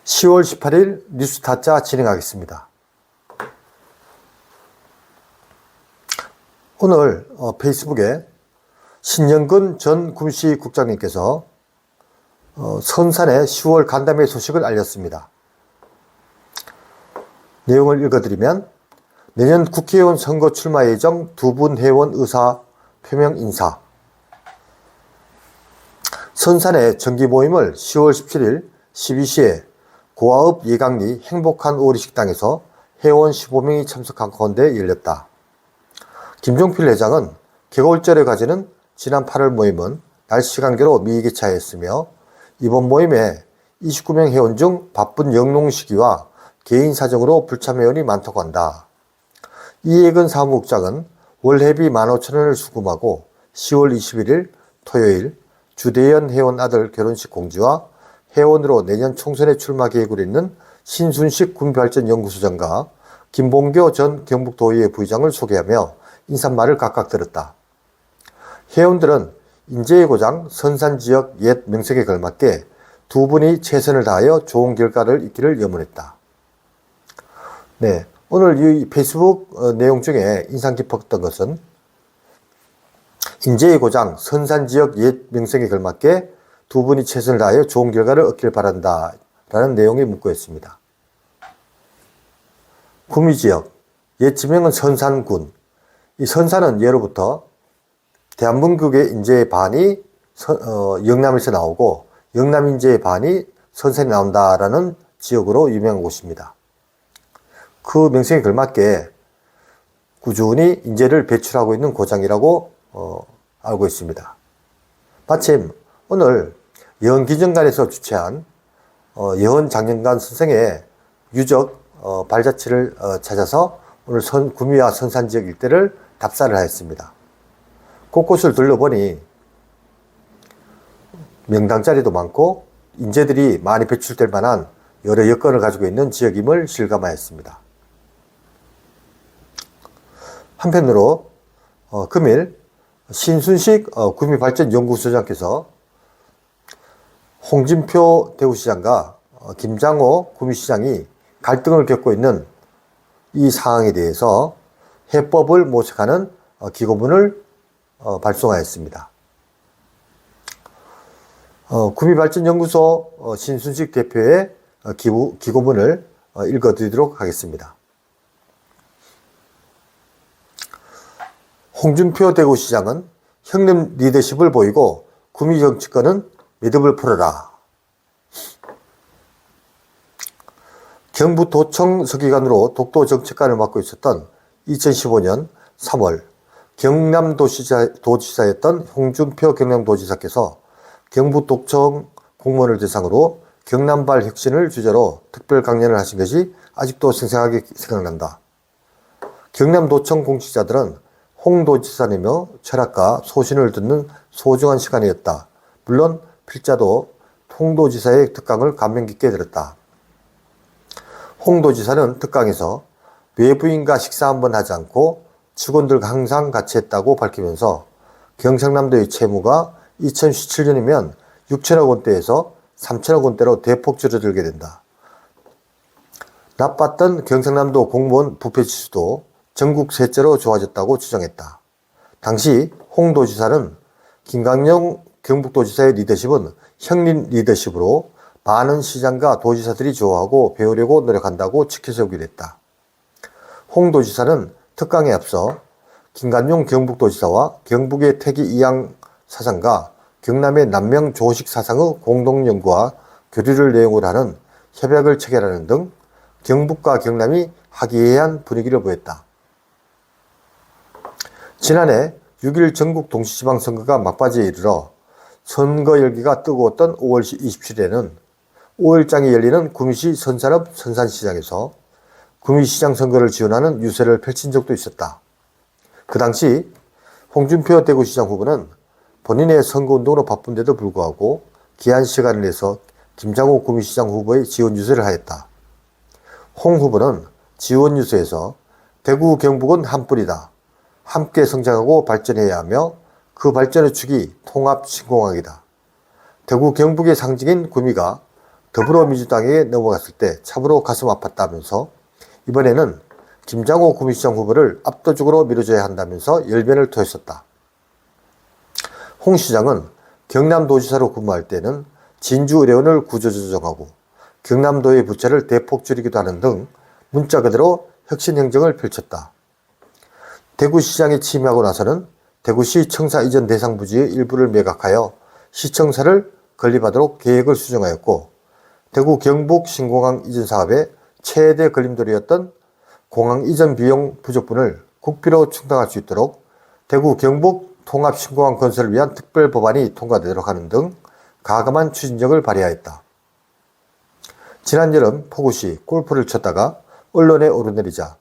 (10월 18일) 뉴스타짜 진행하겠습니다. 오늘 페이스북에 신영근 전 구미시 국장님께서 선산의 10월 간담회 소식을 알렸습니다. 내용을 읽어드리면, 내년 국회의원 선거 출마 예정 두 분 회원 의사 표명 인사. 선산의 정기 모임을 10월 17일 12시에 고아읍 예강리 행복한 오리 식당에서 회원 15명이 참석한 가운데 열렸다. 김종필 회장은 개골절에 가지는 지난 8월 모임은 날씨 관계로 미개최했으며, 이번 모임에 29명 회원 중 바쁜 영농 시기와 개인 사정으로 불참 회원이 많다고 한다. 이혜근 사무국장은 월회비 15,000원을 수금하고 10월 21일 토요일 주대현 회원 아들 결혼식 공지와 회원으로 내년 총선에 출마 계획으로 있는 신순식 구미발전연구소장과 김봉교 전 경북도의회 부의장을 소개하며 인사말을 각각 들었다. 회원들은 인재의 고장 선산지역 옛 명성에 걸맞게 두 분이 최선을 다하여 좋은 결과를 있기를 염원했다. 네, 오늘 이 페이스북 내용 중에 인상 깊었던 것은 인재의 고장 선산지역 옛 명성에 걸맞게 두 분이 최선을 다하여 좋은 결과를 얻길 바란다 라는 내용이 묻고있습니다. 구미지역, 옛 지명은 선산군. 이 선산은 예로부터 대한민국의 인재의 반이 영남에서 나오고 영남 인재의 반이 선산에 나온다라는 지역으로 유명한 곳입니다. 그 명성에 걸맞게 꾸준히 인재를 배출하고 있는 고장이라고 알고 있습니다. 마침 오늘 여헌기정관에서 주최한 여헌장년관 선생의 유적 발자취를 찾아서 오늘 구미와 선산지역 일대를 답사를 하였습니다. 곳곳을 둘러보니 명당 자리도 많고 인재들이 많이 배출될 만한 여러 여건을 가지고 있는 지역임을 실감하였습니다. 한편으로 금일 신순식 구미발전연구소장께서 홍준표 대구시장과 김장호 구미시장이 갈등을 겪고 있는 이 상황에 대해서 해법을 모색하는 기고문을 발송하였습니다. 구미발전연구소 신순식 대표의 기고문을 읽어드리도록 하겠습니다. 홍준표 대구시장은 형님 리더십을 보이고 구미 정치권은 매듭을 풀어라. 경부도청 서기관으로 독도정책관을 맡고 있었던 2015년 3월 경남도지사였던 홍준표 경남도지사께서 경부도청 공무원을 대상으로 경남발 혁신을 주제로 특별 강연을 하신 것이 아직도 생생하게 생각난다. 경남도청 공직자들은 홍 도지사님의 철학과 소신을 듣는 소중한 시간이었다. 물론 필자도 홍 도지사의 특강을 감명 깊게 들었다. 홍 도지사는 특강에서 외부인과 식사 한번 하지 않고 직원들과 항상 같이 했다고 밝히면서 경상남도의 채무가 2017년이면 6천억 원대에서 3천억 원대로 대폭 줄어들게 된다. 나빴던 경상남도 공무원 부패 지수도 전국 셋째로 좋아졌다고 주장했다. 당시 홍 도지사는 김강영 경북도지사의 리더십은 형님 리더십으로 많은 시장과 도지사들이 좋아하고 배우려고 노력한다고 지켜세우기로 했다. 홍 도지사는 특강에 앞서 김관용 경북도지사와 경북의 태기 이양 사상과 경남의 남명 조식 사상의 공동연구와 교류를 내용으로 하는 협약을 체결하는 등 경북과 경남이 화기애애한 분위기를 보였다. 지난해 6일 전국 동시지방선거가 막바지에 이르러 선거 열기가 뜨거웠던 5월 27일에는 5일장에 열리는 구미시 선산읍 선산시장에서 구미시장 선거를 지원하는 유세를 펼친 적도 있었다. 그 당시 홍준표 대구시장 후보는 본인의 선거운동으로 바쁜데도 불구하고 귀한 시간을 내서 김장호 구미시장 후보의 지원 유세를 하였다. 홍 후보는 지원 유세에서 대구 경북은 한 뿌리다. 함께 성장하고 발전해야 하며 그 발전의 축이 통합신공항이다. 대구 경북의 상징인 구미가 더불어민주당에게 넘어갔을 때 참으로 가슴 아팠다면서 이번에는 김장호 구미시장 후보를 압도적으로 밀어줘야 한다면서 열변을 토했었다. 홍 시장은 경남도지사로 근무할 때는 진주의료원을 구조조정하고 경남도의 부채를 대폭 줄이기도 하는 등 문자 그대로 혁신행정을 펼쳤다. 대구시장에 취임하고 나서는 대구시 청사 이전 대상 부지의 일부를 매각하여 시청사를 건립하도록 계획을 수정하였고 대구 경북 신공항 이전 사업의 최대 걸림돌이었던 공항 이전 비용 부족분을 국비로 충당할 수 있도록 대구 경북 통합신공항 건설을 위한 특별 법안이 통과되도록 하는 등 가감한 추진력을 발휘하였다. 지난 여름 포구시 골프를 쳤다가 언론에 오르내리자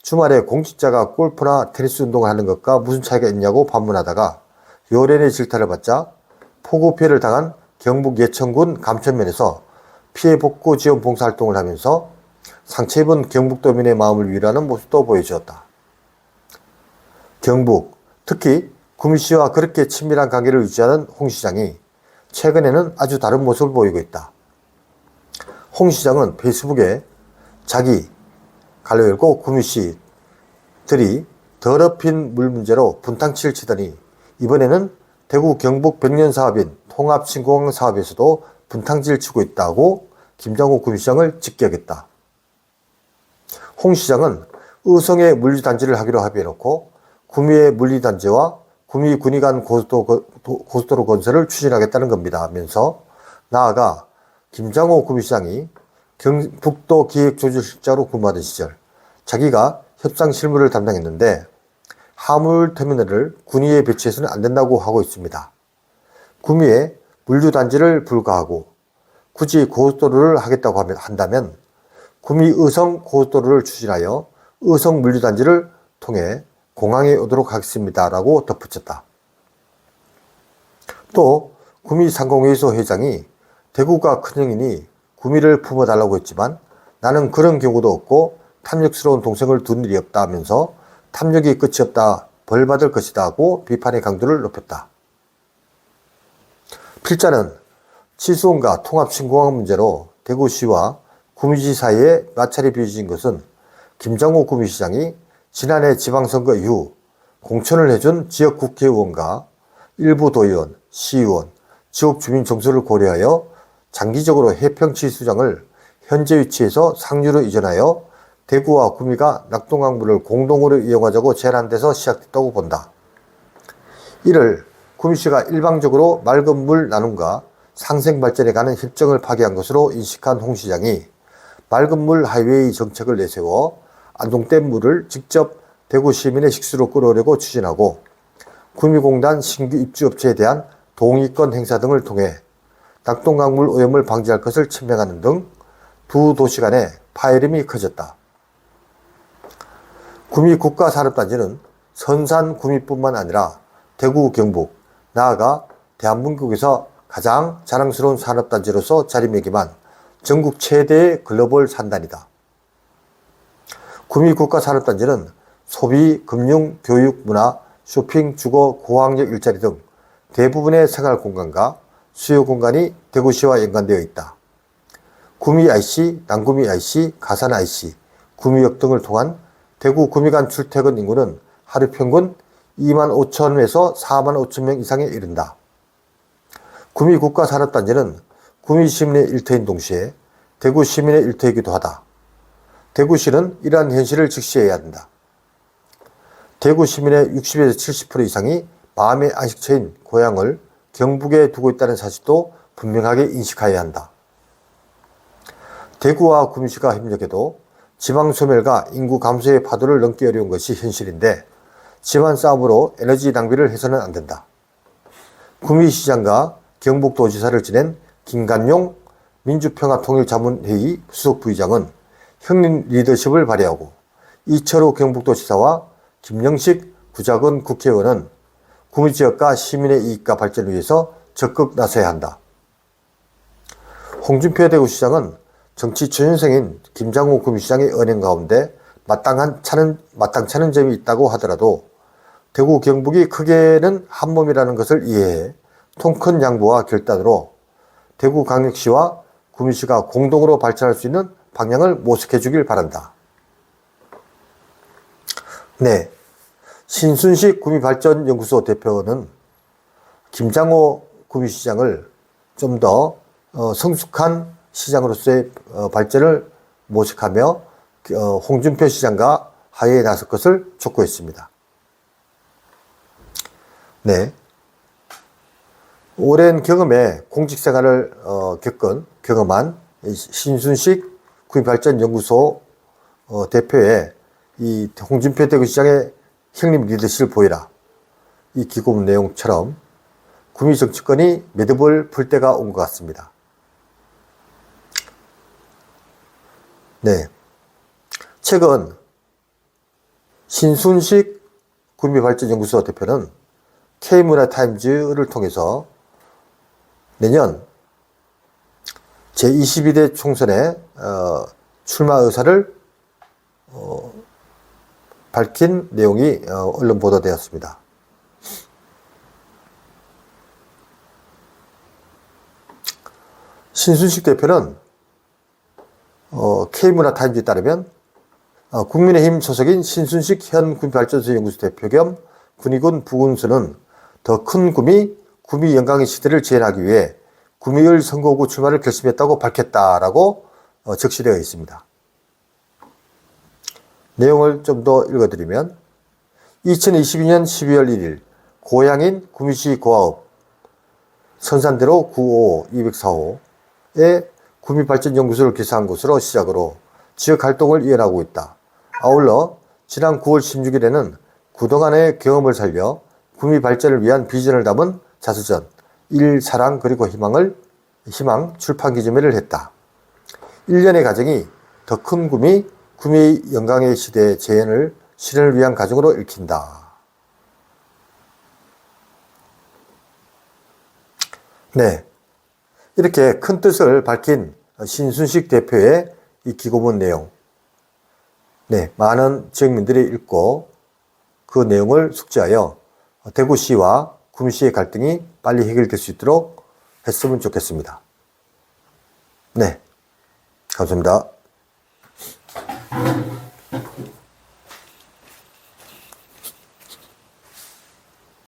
주말에 공직자가 골프나 테니스 운동을 하는 것과 무슨 차이가 있냐고 반문하다가 요랜의 질타를 받자 폭우 피해를 당한 경북 예천군 감천면에서 피해 복구 지원 봉사활동을 하면서 상처 입은 경북도민의 마음을 위로하는 모습도 보여주었다. 경북, 특히 구미시와 그렇게 친밀한 관계를 유지하는 홍 시장이 최근에는 아주 다른 모습을 보이고 있다. 홍 시장은 페이스북에 자기 가로 열고 구미시들이 더럽힌 물 문제로 분탕치를 치더니 이번에는 대구 경북 백년 사업인 통합신공항 사업에서도 분탕질을 치고 있다고 김장호 구미시장을 직격했다. 홍 시장은 의성에 물류단지를 하기로 합의해놓고 구미의 물류단지와 구미-군위 간 고속도로 건설을 추진하겠다는 겁니다 하면서 나아가 김장호 구미시장이 경북도 기획조직실장으로 근무하던 시절 자기가 협상 실무를 담당했는데 화물터미널을 군위에 배치해서는 안 된다고 하고 있습니다. 구미에 물류단지를 불가하고 굳이 고속도로를 하겠다고 한다면 구미 의성 고속도로를 추진하여 의성 물류단지를 통해 공항에 오도록 하겠습니다 라고 덧붙였다. 또 구미 상공회의소 회장이 대구가 큰형이니 구미를 품어달라고 했지만 나는 그런 경우도 없고 탐욕스러운 동생을 둔 일이 없다 하면서 탐욕이 끝이 없다 벌받을 것이다 하고 비판의 강도를 높였다. 필자는 치수원과 통합신공항 문제로 대구시와 구미시 사이에 마찰이 빚어진 것은 김장호 구미시장이 지난해 지방선거 이후 공천을 해준 지역 국회의원과 일부 도의원, 시의원, 지역 주민 정서를 고려하여 장기적으로 해평치수장을 현재 위치에서 상류로 이전하여 대구와 구미가 낙동강물을 공동으로 이용하자고 제안한 데서 시작됐다고 본다. 이를 구미시가 일방적으로 맑은 물 나눔과 상생발전에 가는 협정을 파기한 것으로 인식한 홍 시장이 맑은 물 하이웨이 정책을 내세워 안동댐 물을 직접 대구 시민의 식수로 끌어오려고 추진하고 구미공단 신규 입주업체에 대한 동의권 행사 등을 통해 낙동강물 오염을 방지할 것을 천명하는 등 두 도시 간의 파열음이 커졌다. 구미 국가산업단지는 선산 구미뿐만 아니라 대구 경북, 나아가 대한민국에서 가장 자랑스러운 산업단지로서 자리매김한 전국 최대의 글로벌 산단이다. 구미 국가산업단지는 소비, 금융, 교육, 문화, 쇼핑, 주거, 고학력 일자리 등 대부분의 생활공간과 수요공간이 대구시와 연관되어 있다. 구미 IC, 남구미 IC, 가산 IC, 구미역 등을 통한 대구 구미 간 출퇴근 인구는 하루 평균 2만 5천에서 4만 5천 명 이상에 이른다. 구미 국가산업단지는 구미 시민의 일터인 동시에 대구 시민의 일터이기도 하다. 대구시는 이러한 현실을 직시해야 한다. 대구 시민의 60에서 70% 이상이 마음의 안식처인 고향을 경북에 두고 있다는 사실도 분명하게 인식해야 한다. 대구와 구미시가 협력해도 지방소멸과 인구 감소의 파도를 넘기 어려운 것이 현실인데 집안 싸움으로 에너지 낭비를 해서는 안 된다. 구미시장과 경북도지사를 지낸 김관용 민주평화통일자문회의 수석 부의장은 형님 리더십을 발휘하고 이철우 경북도지사와 김영식 구자근 국회의원은 구미지역과 시민의 이익과 발전을 위해서 적극 나서야 한다. 홍준표 대구시장은 정치 초년생인 김장호 구미시장의 언행 가운데 마땅찮은 점이 있다고 하더라도 대구 경북이 크게는 한 몸이라는 것을 이해해 통 큰 양보와 결단으로 대구광역시와 구미시가 공동으로 발전할 수 있는 방향을 모색해 주길 바란다. 네, 신순식 구미발전연구소 대표는 김장호 구미시장을 좀 더 성숙한 시장으로서의 발전을 모색하며 홍준표 시장과 화해에 나설 것을 촉구했습니다. 네, 오랜 경험에 공직생활을 경험한 신순식 구미발전연구소 대표의 이 홍준표 대구시장의 형님 리더십을 보이라, 이 기고문 내용처럼 구미 정치권이 매듭을 풀 때가 온 것 같습니다. 네, 최근 신순식 구미발전연구소 대표는 K문화타임즈를 통해서 내년 제22대 총선에 출마 의사를 밝힌 내용이 언론 보도되었습니다. 신순식 대표는 K문화타임즈에 따르면 국민의힘 소속인 신순식 현 구미발전소 연구소 대표 겸 군의군 부군수는 더 큰 구미 영광의 시대를 재현하기 위해 구미을 선거구 출마를 결심했다고 밝혔다라고 적시되어 있습니다. 내용을 좀 더 읽어드리면 2022년 12월 1일 고향인 구미시 고아읍 선산대로 95204호에 구미발전연구소를 개설한 곳으로 시작으로 지역 활동을 이어나가고 있다. 아울러 지난 9월 16일에는 그동안의 경험을 살려 구미 발전을 위한 비전을 담은 자서전 일사랑 그리고 희망 출판 기념회를 했다. 1년의 과정이 더 큰 구미 영광의 시대 재현을 실현을 위한 과정으로 읽힌다. 네, 이렇게 큰 뜻을 밝힌 신순식 대표의 이 기고문 내용, 네, 많은 지역민들이 읽고 그 내용을 숙지하여 대구시와 구미시의 갈등이 빨리 해결될 수 있도록 했으면 좋겠습니다. 네, 감사합니다.